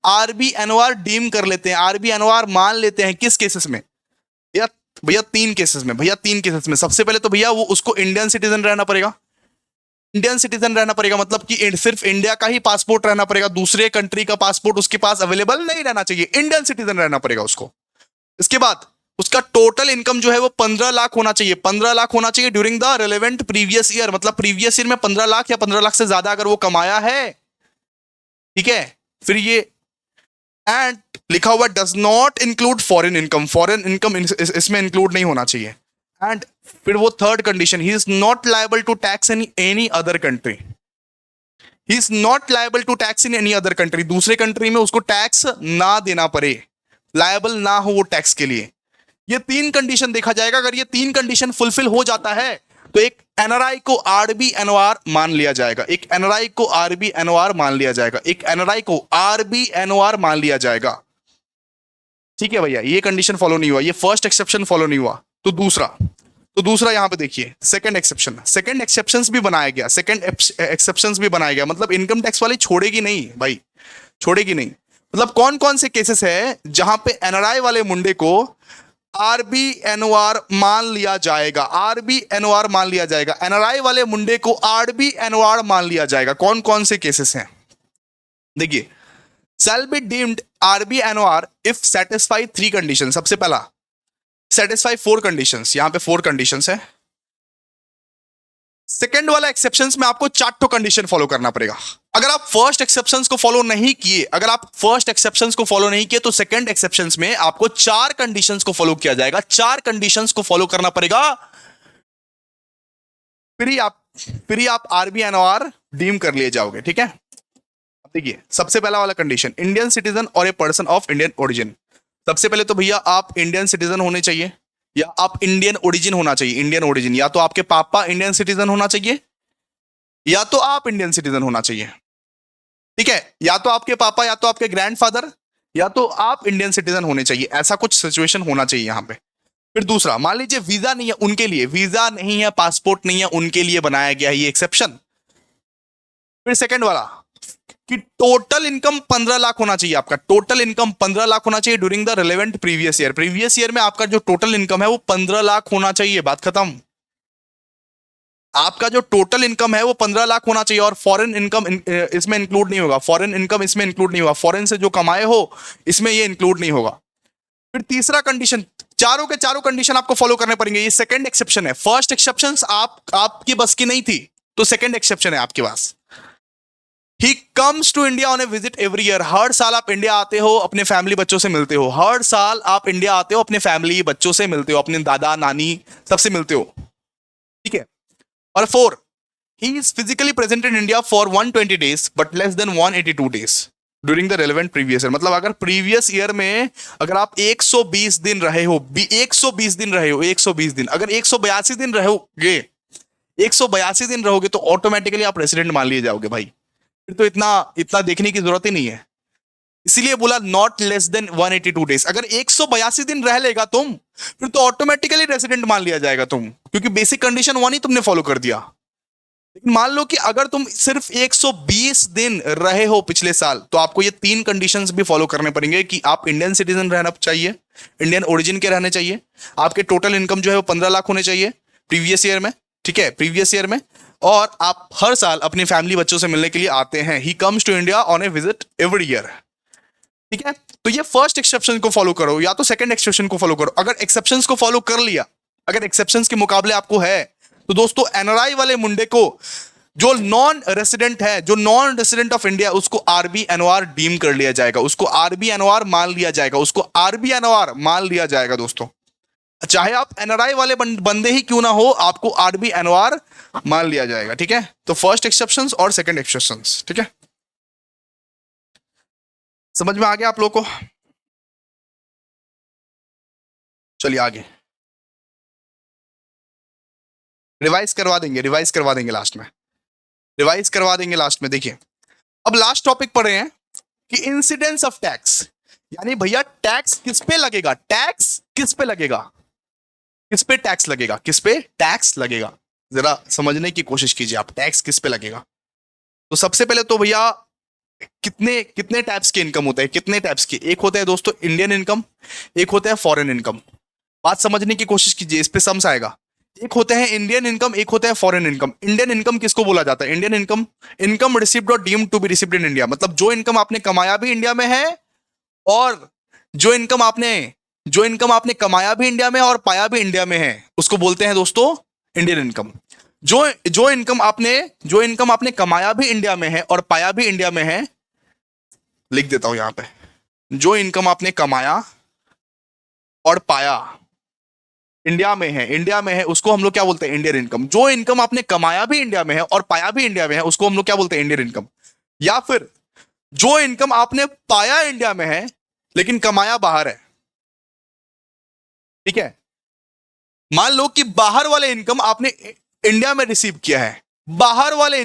आरबी एनओआर डीम कर लेते हैं, आरबी एनओआर मान लेते हैं। किस केसेस में? या भैया तीन केसेस में, भैया तीन केसेस में। सबसे पहले तो भैया वो उसको इंडियन सिटीजन रहना पड़ेगा, इंडियन सिटीजन रहना पड़ेगा, मतलब कि सिर्फ इंडिया का ही पासपोर्ट रहना पड़ेगा, दूसरे कंट्री का पासपोर्ट उसके पास अवेलेबल नहीं रहना चाहिए, इंडियन सिटीजन रहना पड़ेगा उसको। इसके बाद उसका टोटल इनकम जो है वो 15 लाख होना चाहिए, 15 लाख होना चाहिए during the relevant previous year, मतलब प्रीवियस ईयर में 15 लाख या 15 लाख से ज्यादा अगर वो कमाया है, ठीक है। फिर ये एंड लिखा हुआ does not include foreign income, foreign income इसमें इंक्लूड नहीं होना चाहिए। एंड फिर वो third condition, he is not liable to tax in any other country, he is not liable to tax in any other country, दूसरे country में उसको tax ना देना पड़े, लायबल ना हो वो टैक्स के लिए। ये तीन कंडीशन देखा जाएगा, अगर ये तीन कंडीशन फुलफिल हो जाता है तो एक एनआरआई को आरबी एनओआर मान लिया जाएगा, एक एनआरआई को आरबी एनओआर मान लिया जाएगा, एक एनआरआई को आरबी एनओआर मान लिया जाएगा। ठीक है भैया, ये कंडीशन फॉलो नहीं हुआ, ये फर्स्ट एक्सेप्शन फॉलो नहीं हुआ, तो दूसरा यहां पे देखिए सेकंड एक्सेप्शन, सेकंड एक्सेप्शंस भी बनाया गया, सेकंड एक्सेप्शंस भी बनाया गया, मतलब इनकम टैक्स वाली छोड़ेगी नहीं भाई, छोड़ेगी नहीं। मतलब कौन कौन से केसेस है जहां पे एनआरआई वाले मुंडे को आरबी एनओआर मान लिया जाएगा, आरबी एनओआर मान लिया जाएगा, एनआरआई वाले मुंडे को आरबी एनओआर मान लिया जाएगा। कौन कौन से केसेस हैं देखिए, shall be deemed RB NOR if satisfy three condition. सबसे पहला सेटिस्फाई फोर कंडीशंस, यहां पे फोर कंडीशंस है। सेकंड वाला एक्सेप्शंस में आपको चार तो कंडीशन फॉलो करना पड़ेगा। अगर आप फर्स्ट एक्सेप्शंस को फॉलो नहीं किए, अगर आप फर्स्ट एक्सेप्शंस को फॉलो नहीं किए तो सेकंड एक्सेप्शंस में आपको चार कंडीशंस को फॉलो किया जाएगा, चार कंडीशंस को फॉलो करना पड़ेगा, फिर ही आप आरबी एनओआर डीम कर लिए जाओगे। ठीक है, देखिए सबसे पहला वाला condition, Indian citizen or a person of Indian origin. सबसे पहले तो भैया आप इंडियन सिटीजन होने चाहिए या आप इंडियन ओरिजिन होना चाहिए, इंडियन ओरिजिन, या तो आपके पापा इंडियन सिटीजन होना चाहिए या तो आप इंडियन सिटीजन होना चाहिए। ठीक है, या तो आपके पापा या तो आपके ग्रैंडफादर या तो आप इंडियन सिटीजन होने चाहिए, ऐसा कुछ सिचुएशन होना चाहिए यहां पे। फिर दूसरा, मान लीजिए वीजा नहीं है उनके लिए, वीजा नहीं है, पासपोर्ट नहीं है, उनके लिए बनाया गया ये एक्सेप्शन। फिर सेकंड वाला कि टोटल इनकम 15 लाख होना चाहिए, आपका टोटल इनकम 15 लाख होना चाहिए during the relevant previous year, previous year में आपका जो टोटल इनकम है वो 15 लाख होना चाहिए, बात खत्म। आपका जो टोटल इनकम है वो 15 लाख होना चाहिए और फॉरेन इनकम इसमें इंक्लूड नहीं होगा, फॉरेन इनकम इसमें इंक्लूड नहीं होगा, फॉरेन से जो कमाए हो इसमें ये इंक्लूड नहीं होगा। फिर तीसरा कंडीशन, चारों के चारों कंडीशन आपको फॉलो करने पड़ेंगे, ये सेकंड एक्सेप्शन है, फर्स्ट एक्सेप्शन आपकी बस की नहीं थी तो सेकंड एक्सेप्शन है आपके पास। He comes to India on a visit every year, हर साल आप इंडिया आते हो, अपने फैमिली बच्चों से मिलते हो, हर साल आप इंडिया आते हो, अपने फैमिली बच्चों से मिलते हो, अपने दादा नानी सबसे मिलते हो। ठीक है, और four, he is physically present in India for 120 days but less than 182 days during the relevant previous year. मतलब अगर प्रीवियस ईयर में अगर आप 120 दिन रहे हो, 120 दिन रहे हो, 120 दिन, अगर 182 दिन रहोगे, 182 दिन रहोगे तो ऑटोमेटिकली आप रेसिडेंट मान लिए जाओगे भाई, फिर तो इतना इतना देखने की जरूरत ही नहीं है। इसीलिए बोला नॉट लेस देन 182 डेज, अगर 182 दिन रह लेगा तुम फिर तो ऑटोमेटिकली रेसिडेंट मान लिया जाएगा तुम, क्योंकि बेसिक कंडीशन वन ही तुमने फॉलो कर दिया। लेकिन मान लो कि अगर तुम सिर्फ 120 दिन रहे हो पिछले साल तो आपको ये तीन कंडीशंस भी फॉलो करने पड़ेंगे कि आप इंडियन सिटीजन रहना चाहिए, इंडियन ओरिजिन के रहने चाहिए, आपके टोटल इनकम जो है वो 15 लाख होने चाहिए प्रीवियस ईयर में, ठीक है, प्रीवियस ईयर में, और आप हर साल अपनी फैमिली बच्चों से मिलने के लिए आते हैं। He comes to India on a visit every year. ठीक है, तो ये फर्स्ट एक्सेप्शन को फॉलो करो या तो सेकंड एक्सेप्शन को फॉलो करो। अगर एक्सेप्शंस को फॉलो कर लिया, अगर एक्सेप्शंस के मुकाबले आपको है तो दोस्तों एनआरआई वाले मुंडे को जो नॉन रेसिडेंट है, जो नॉन रेसिडेंट ऑफ इंडिया, उसको आरबी एनओआर डीम कर लिया जाएगा, उसको आरबी एनओआर मान लिया जाएगा, उसको आरबी एनओआर मान लिया जाएगा दोस्तों। चाहे आप एनआरआई वाले बंदे ही क्यों ना हो, आपको आरबी एनओआर मान लिया जाएगा। ठीक है, तो फर्स्ट एक्सेप्शंस और सेकंड एक्सेप्शंस। ठीक है, समझ में आ गया आप लोगों को? चलिए आगे रिवाइज करवा देंगे लास्ट में, रिवाइज करवा देंगे लास्ट में। देखिए अब लास्ट टॉपिक पढ़े हैं कि इंसिडेंस ऑफ टैक्स, यानी भैया टैक्स किस पे लगेगा, टैक्स किस पे लगेगा, किस पे टैक्स लगेगा, किस पे टैक्स लगेगा, जरा समझने की कोशिश कीजिए आप, टैक्स किस पे लगेगा। तो सबसे पहले तो भैया कितने कितने टाइप्स के इनकम होते हैं, कितने टाइप्स के, एक होता है दोस्तों इंडियन इनकम, एक होता है फॉरेन इनकम। बात समझने की कोशिश कीजिए, इस पे समझ आएगा। एक होते हैं इंडियन इनकम, एक होता है फॉरेन इनकम। इंडियन इनकम किसको बोला जाता है, Indian income, income received or deemed to be received in India, मतलब जो इनकम आपने कमाया भी इंडिया में है और जो इनकम आपने कमाया भी इंडिया में और पाया भी इंडिया में है, उसको बोलते हैं दोस्तों इंडियन इनकम। जो इनकम आपने कमाया भी इंडिया में है और पाया भी इंडिया में है, लिख देता हूं यहां पे, जो इनकम आपने कमाया और पाया इंडिया में है उसको हम लोग क्या बोलते हैं, इंडियन इनकम। जो इनकम आपने कमाया भी इंडिया में है और पाया भी इंडिया में है, उसको हम लोग क्या बोलते हैं, इंडियन इनकम। या फिर जो इनकम आपने पाया इंडिया में है लेकिन कमाया बाहर है, ठीक है। मान लो कि बाहर वाले इनकम आपने इंडिया में रिसीव किया है, बाहर वाला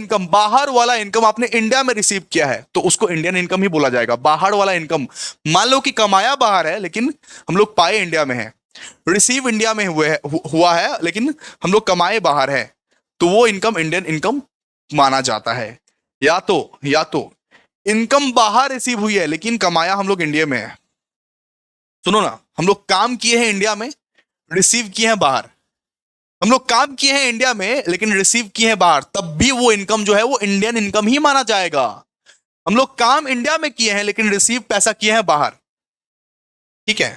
इनकम आपने इंडिया में रिसीव किया है, तो उसको इंडियन इनकम ही बोला जाएगा। बाहर वाला इनकम, मान लो कि कमाया बाहर है लेकिन हम लोग पाए इंडिया में है, रिसीव इंडिया में हुआ है लेकिन हम लोग कमाए बाहर है, तो वो इनकम इंडियन इनकम माना जाता है। या तो इनकम बाहर रिसीव हुई है लेकिन कमाया हम लोग इंडिया में है। सुनो ना, हम लोग काम किए हैं इंडिया में, रिसीव किए हैं बाहर, हम लोग काम किए हैं इंडिया में लेकिन रिसीव किए हैं बाहर, तब भी वो इनकम जो है वो इंडियन इनकम ही माना जाएगा। हम लोग काम इंडिया में किए हैं लेकिन रिसीव पैसा किए हैं बाहर, ठीक है,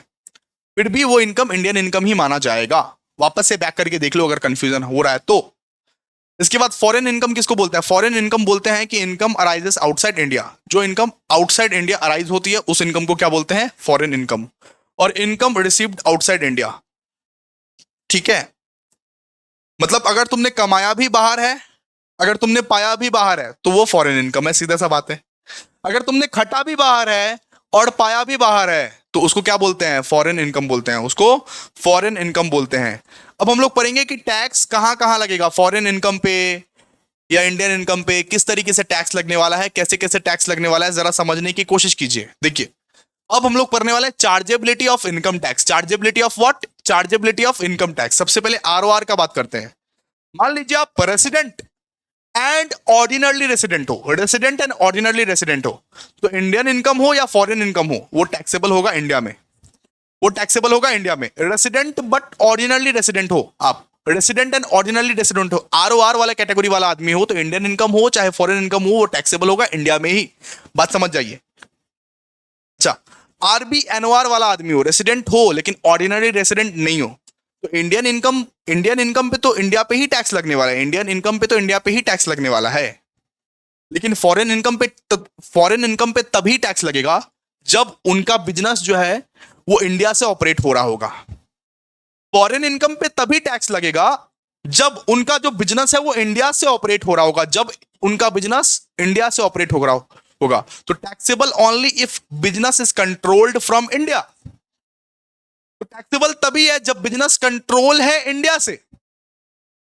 फिर भी वो इनकम इंडियन इनकम ही माना जाएगा। वापस से बैक करके देख लो अगर कंफ्यूजन हो रहा है तो। इसके बाद फॉरेन इनकम किसको बोलते हैं, फॉरेन इनकम बोलते हैं कि इनकम अराइजेस आउटसाइड इंडिया, जो इनकम आउटसाइड इंडिया अराइज होती है उस इनकम को क्या बोलते हैं, फॉरेन इनकम। और इनकम रिसीव्ड आउटसाइड इंडिया, ठीक है, मतलब अगर तुमने कमाया भी बाहर है, अगर तुमने पाया भी बाहर है, तो वो फॉरेन इनकम है, सीधा सा बात है। अगर तुमने खटा भी बाहर है और पाया भी बाहर है, तो उसको क्या बोलते हैं, फॉरेन इनकम बोलते हैं, उसको फॉरेन इनकम बोलते हैं। अब हम लोग पढ़ेंगे कि टैक्स कहां कहां लगेगा, फॉरेन इनकम पे या इंडियन इनकम पे, किस तरीके से टैक्स लगने वाला है, कैसे कैसे टैक्स लगने वाला है, जरा समझने की कोशिश कीजिए। देखिए अब हम लोग पढ़ने वाले हैं chargeability of income tax. Chargeability of what, chargeability of income tax. सबसे पहले आरओआर का बात करते हैं। मान लीजिए आप रेसिडेंट एंड ऑर्डिनरली रेसिडेंट हो, रेसिडेंट एंड ऑर्डिनरली रेसिडेंट हो, तो इंडियन इनकम हो या फॉरेन इनकम हो, वो टैक्सेबल होगा इंडिया में, वो टैक्सेबल होगा इंडिया में। रेसिडेंट बट ऑर्डिनरली रेसिडेंट हो आप, रेसिडेंट एंड ऑर्डिनरली रेसिडेंट हो, आरओआर वाला कैटेगरी वाला आदमी हो, तो इंडियन इनकम हो चाहे फॉरेन इनकम हो, वो टैक्सेबल होगा इंडिया में ही। बात समझ जाइए। अच्छा, आरबीएनओआर वाला आदमी हो, रेसिडेंट हो लेकिन ऑर्डिनरी रेसिडेंट नहीं हो, तो इंडियन इनकम पे तो इंडिया पे ही टैक्स लगने वाला है, इंडियन इनकम पे तो इंडिया पे ही टैक्स लगने वाला है। लेकिन फॉरेन इनकम पे तभी टैक्स लगेगा जब उनका बिजनेस जो है वो इंडिया से ऑपरेट हो रहा होगा। फॉरेन इनकम पे तभी टैक्स लगेगा जब उनका जो बिजनेस है वो इंडिया से ऑपरेट हो रहा होगा, जब उनका बिजनेस इंडिया से ऑपरेट हो रहा होगा। तो taxable only if business is controlled from India. तो टैक्सेबल तभी है जब बिजनेस कंट्रोल है इंडिया से।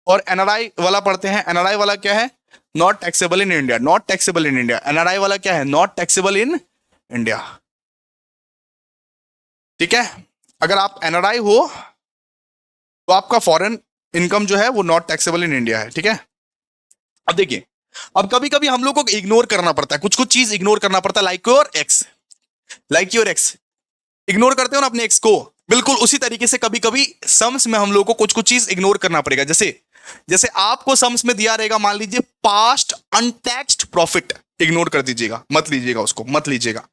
और एनआरआई वाला पढ़ते हैं, एनआरआई वाला क्या है, not taxable in India, not taxable in India. NRI वाला क्या है, नॉट टैक्सेबल इन इंडिया, ठीक है। अगर आप एनआरआई हो तो आपका फॉरेन इनकम जो है वो नॉट टैक्सेबल इन इंडिया है, ठीक है। अब देखिए, अब कभी कभी हम लोग को इग्नोर करना पड़ता है, कुछ कुछ चीज इग्नोर करना पड़ता है, लाइक योर एक्स, इग्नोर करते हो ना अपने एक्स को, बिल्कुल उसी तरीके से कभी कभी सम्स में हम लोग को कुछ कुछ चीज इग्नोर करना पड़ेगा। जैसे आपको सम्स में दिया रहेगा, मान लीजिए पास्ट अनटैक्स्ड प्रॉफिट, इग्नोर कर दीजिएगा, मत लीजिएगा उसको, मत लीजिएगा।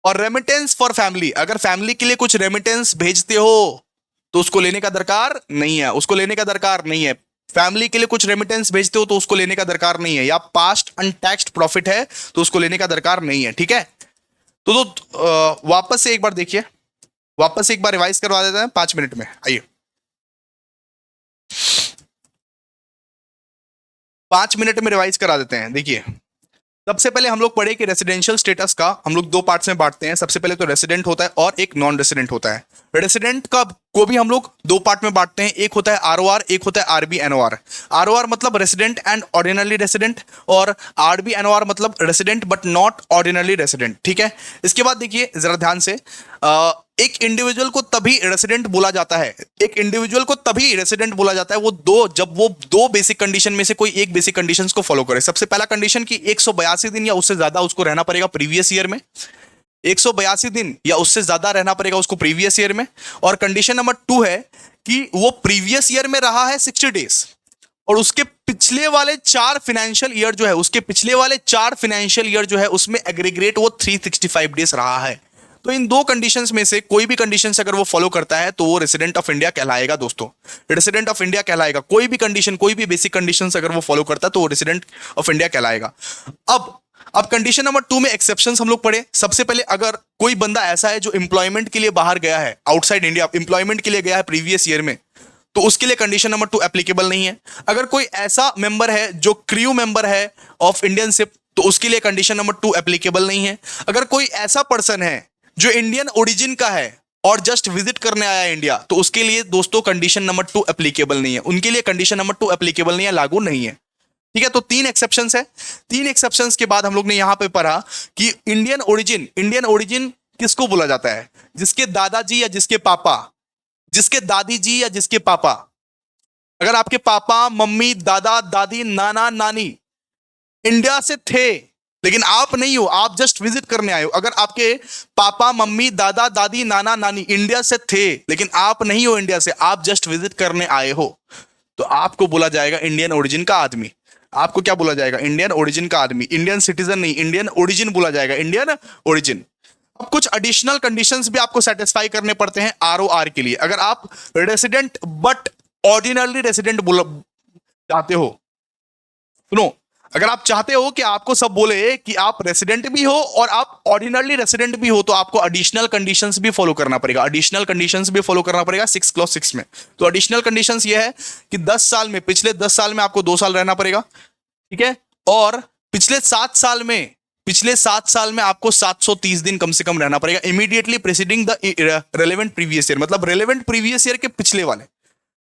और रेमिटेंस फॉर फैमिली, अगर फैमिली के लिए कुछ रेमिटेंस भेजते हो तो उसको लेने का दरकार नहीं है, उसको लेने का दरकार नहीं है। फैमिली के लिए कुछ रेमिटेंस भेजते हो तो उसको लेने का दरकार नहीं है, या पास्ट अनटैक्स्ड प्रॉफिट है तो उसको लेने का दरकार नहीं है, ठीक है। वापस से एक बार देखिए, वापस से एक बार रिवाइज करवा देते हैं 5 मिनट में। आइए 5 मिनट में रिवाइज करा देते हैं। देखिए सबसे पहले हम लोग पढ़े कि रेसिडेंशियल स्टेटस का हम लोग 2 पार्ट्स में बांटते हैं। सबसे पहले तो रेसिडेंट होता है और एक नॉन रेसिडेंट होता है। रेसिडेंट का को भी हम लोग दो पार्ट में बांटते हैं, एक होता है आरओआर, एक होता है आरबीएनओआर। आरओआर मतलब रेसिडेंट एंड ऑर्डिनरी रेसिडेंट, और आरबीएनओआर मतलब resident but not ordinary resident, ठीक है। इसके बाद देखिए जरा ध्यान से, एक इंडिविजुअल को तभी रेसिडेंट बोला जाता है, एक इंडिविजुअल को तभी रेसिडेंट बोला जाता है जब वो दो बेसिक कंडीशन में से कोई एक बेसिक कंडीशंस को फॉलो करे। सबसे पहला कंडीशन कि 182 दिन या उससे ज्यादा उसको रहना पड़ेगा प्रीवियस ईयर में, 182 दिन या उससे ज्यादा रहना पड़ेगा उसको प्रीवियस ईयर में। और कंडीशन नंबर 2 है कि वो प्रीवियस ईयर में रहा है 60 डेज, और उसके पिछले वाले 4 फाइनेंशियल ईयर जो है, उसके पिछले वाले 4 फाइनेंशियल ईयर जो है उसमें एग्रीगेट वो 365 डेज रहा है। तो इन दो कंडीशंस में से कोई भी कंडीशंस अगर वो फॉलो करता है तो वो रेसिडेंट ऑफ इंडिया कहलाएगा दोस्तों, रेसिडेंट ऑफ इंडिया कहलाएगा। कोई भी कंडीशन, कोई भी बेसिक कंडीशंस अगर वो फॉलो करता है तो वो रेसिडेंट ऑफ इंडिया कहलाएगा। अब कंडीशन नंबर 2 में एक्सेप्शंस हम लोग पढ़े। सबसे पहले अगर कोई बंदा ऐसा है जो एम्प्लॉयमेंट के लिए बाहर गया है, आउटसाइड इंडिया एम्प्लॉयमेंट के लिए गया है प्रीवियस ईयर में, तो उसके लिए कंडीशन नंबर 2 एप्लीकेबल नहीं है। अगर कोई ऐसा मेंबर है जो क्रू मेंबर है ऑफ इंडियन शिप, तो उसके लिए कंडीशन नंबर 2 एप्लीकेबल नहीं है। अगर कोई ऐसा पर्सन है जो इंडियन ओरिजिन का है और जस्ट विजिट करने आया है इंडिया, तो उसके लिए दोस्तों कंडीशन नंबर 2 एप्लीकेबल नहीं है, उनके लिए कंडीशन नंबर 2 एप्लीकेबल नहीं है, लागू नहीं है, ठीक है। तो 3 एक्सेप्शंस है। 3 एक्सेप्शंस के बाद हम लोग ने यहां पे पढ़ा कि इंडियन ओरिजिन किसको बोला जाता है? जिसके दादाजी या जिसके पापा, जिसके दादी जी या जिसके पापा, अगर आपके पापा मम्मी दादा दादी नाना नानी इंडिया से थे लेकिन आप नहीं हो, आप जस्ट विजिट करने आए हो, अगर आपके पापा मम्मी दादा दादी नाना नानी इंडिया से थे लेकिन आप नहीं हो इंडिया से, आप जस्ट विजिट करने आए हो, तो आपको बोला जाएगा इंडियन ओरिजिन का आदमी। आपको क्या बोला जाएगा? इंडियन ओरिजिन का आदमी, इंडियन सिटीजन नहीं, इंडियन ओरिजिन बोला जाएगा, इंडियन ओरिजिन। अब कुछ एडिशनल कंडीशंस भी आपको सेटिस्फाई करने पड़ते हैं आरओआर के लिए। अगर आप रेसिडेंट बट ऑर्डिनरी रेसिडेंट चाहते हो, सुनो, अगर आप चाहते हो कि आपको सब बोले कि आप रेसिडेंट भी हो और आप ऑर्डिनरी रेसिडेंट भी हो, तो आपको एडिशनल कंडीशंस भी फॉलो करना पड़ेगा, एडिशनल कंडीशंस भी फॉलो करना पड़ेगा 6 क्लॉज 6 में। तो एडिशनल कंडीशंस ये है कि 10 साल में, पिछले 10 साल में आपको 2 साल रहना पड़ेगा, ठीक है, और पिछले 7 साल में आपको 730 दिन कम से कम रहना पड़ेगा, immediately preceding the relevant previous year, मतलब रेलेवेंट प्रीवियस ईयर के पिछले वाले,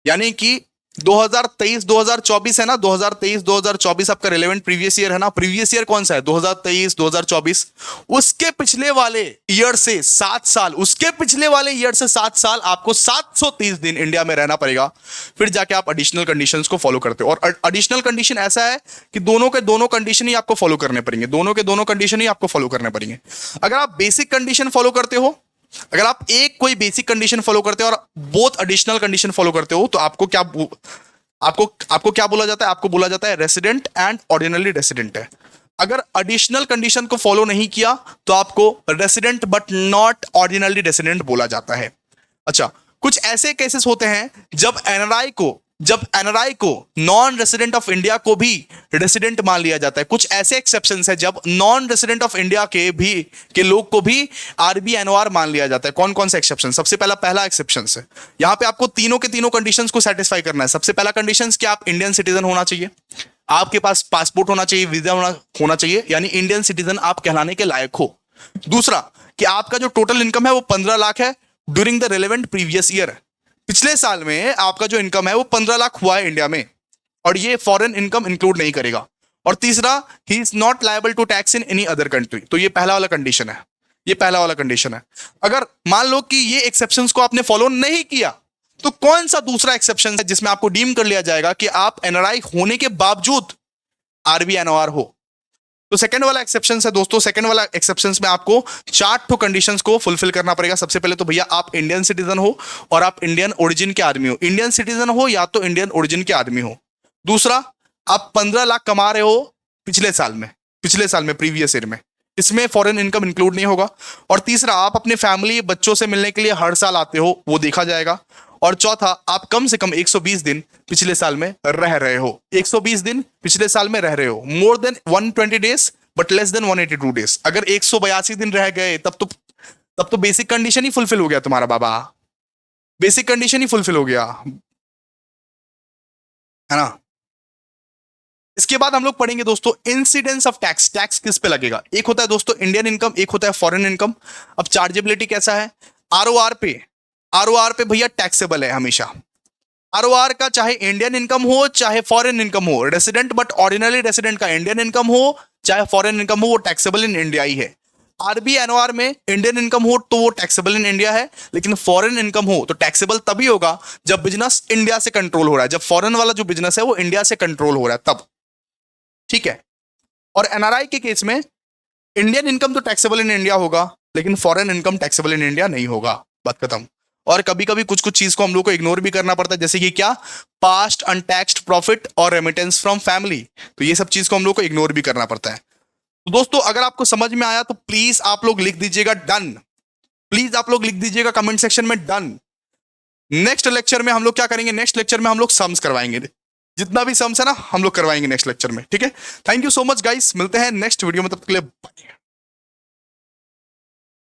यानी कि 2023-2024 है ना, 2023-2024 आपका रेलेवेंट प्रीवियस ईयर है ना। प्रीवियस ईयर कौन सा है? 2023-2024। उसके पिछले वाले ईयर से 7 साल, उसके पिछले वाले ईयर से 7 साल आपको 730 दिन इंडिया में रहना पड़ेगा, फिर जाके आप एडिशनल कंडीशंस को फॉलो करते हो। और एडिशनल कंडीशन ऐसा है कि दोनों के दोनों कंडीशन ही आपको फॉलो करने पड़ेंगे, दोनों के दोनों कंडीशन ही आपको फॉलो करने पड़ेंगे। अगर आप बेसिक कंडीशन फॉलो करते हो, अगर आप एक कोई बेसिक कंडीशन फॉलो करते हो और बोथ एडिशनल कंडीशन फॉलो करते हो, तो आपको क्या बोला जाता है? आपको बोला जाता है रेसिडेंट एंड ऑर्डिनरी रेसिडेंट है। अगर एडिशनल कंडीशन को फॉलो नहीं किया तो आपको resident but not ordinary resident बोला जाता है। अच्छा, कुछ ऐसे केसेस होते हैं जब एनआरआई को नॉन रेसिडेंट ऑफ इंडिया को भी रेसिडेंट मान लिया जाता है। कुछ ऐसे एक्सेप्शंस है जब नॉन रेसिडेंट ऑफ इंडिया के लोग को भी आरबीएनओआर मान लिया जाता है। कौन कौन से एक्सेप्शन? सबसे पहला एक्सेप्शन है, यहां पे आपको तीनों के तीनों कंडीशंस को सेटिस्फाई करना है। सबसे पहला कंडीशन कि आप इंडियन सिटीजन होना चाहिए, आपके पास पासपोर्ट होना चाहिए, वीजा होना चाहिए, यानी इंडियन सिटीजन आप कहलाने के लायक हो। दूसरा कि आपका जो टोटल इनकम है वो 15 लाख है during the relevant previous year. पिछले साल में आपका जो इनकम है वो 15 लाख हुआ है इंडिया में, और ये फॉरेन इनकम इंक्लूड नहीं करेगा। और तीसरा, he is not liable to tax in any other country. तो ये पहला वाला कंडीशन है, ये पहला वाला कंडीशन है। अगर मान लो कि ये एक्सेप्शंस को आपने फॉलो नहीं किया, तो कौन सा दूसरा एक्सेप्शन है जिसमें आपको डीम कर लिया जाएगा कि आप एनआरआई होने के बावजूद आरबीएनओआर हो? तो सेकंड वाला एक्सेप्शन है दोस्तों। सेकंड वाला एक्सेप्शन में आपको 4 कंडीशंस को फुलफिल करना पड़ेगा। सबसे पहले तो भैया आप इंडियन सिटीजन हो और आप इंडियन ओरिजिन के आदमी हो, इंडियन सिटीजन हो या तो इंडियन ओरिजिन के आदमी हो। दूसरा, आप 15 लाख कमा रहे हो पिछले साल में प्रीवियस ईयर में, इसमें फॉरेन इनकम इंक्लूड नहीं होगा। और तीसरा, आप अपने फैमिली बच्चों से मिलने के लिए हर साल आते हो, वो देखा जाएगा। और चौथा, आप कम से कम 120 दिन पिछले साल में रह रहे हो, 120 दिन पिछले साल में रह रहे हो, more than 120 days but less than 182 days. अगर 182 दिन रह गए तब तो बेसिक कंडीशन ही फुलफिल हो गया तुम्हारा बाबा, बेसिक कंडीशन ही फुलफिल हो गया, है ना। इसके बाद हम लोग पढ़ेंगे दोस्तों इंसिडेंस ऑफ टैक्स। टैक्स किस पे लगेगा? एक होता है दोस्तों इंडियन इनकम, एक होता है फॉरेन इनकम। अब चार्जेबिलिटी कैसा है? आरओआर पे आरओआर पे भैया टैक्सेबल है हमेशा। आरओआर का चाहे इंडियन इनकम हो चाहे फॉरेन इनकम हो, रेसिडेंट बट ऑर्डिनरी रेसिडेंट का इंडियन इनकम हो चाहे फॉरेन इनकम हो, वो टैक्सेबल इन इंडिया ही है। आरबी एनओआर में इंडियन इनकम हो तो वो टैक्सेबल इन इंडिया है, लेकिन फॉरेन इनकम हो तो टैक्सेबल तभी होगा जब बिजनेस इंडिया से कंट्रोल हो रहा है, जब फॉरेन वाला जो बिजनेस है वो इंडिया से कंट्रोल हो रहा है तब। ठीक है। और एनआरआई के केस में इंडियन इनकम तो टैक्सेबल इन इंडिया होगा, लेकिन foreign income taxable in India नहीं होगा। बात खत्म। और कभी कभी कुछ कुछ चीज को हम लोग को इग्नोर भी करना पड़ता है, जैसे कि क्या, पास्ट अनटैक्स्ड प्रॉफिट और रेमिटेंस फ्रॉम फैमिली। तो ये सब चीज को हम लोग को इग्नोर भी करना पड़ता है। तो दोस्तों अगर आपको समझ में आया तो प्लीज आप लोग लिख दीजिएगा डन। प्लीज आप लोग लिख दीजिएगा कमेंट सेक्शन में डन। नेक्स्ट लेक्चर में हम लोग क्या करेंगे, नेक्स्ट लेक्चर में हम लोग सम्स करवाएंगे, जितना भी सम्स है ना हम लोग करवाएंगे नेक्स्ट लेक्चर में। ठीक है। Thank you so much guys, मिलते हैं नेक्स्ट वीडियो में, तब तक के लिए बाय।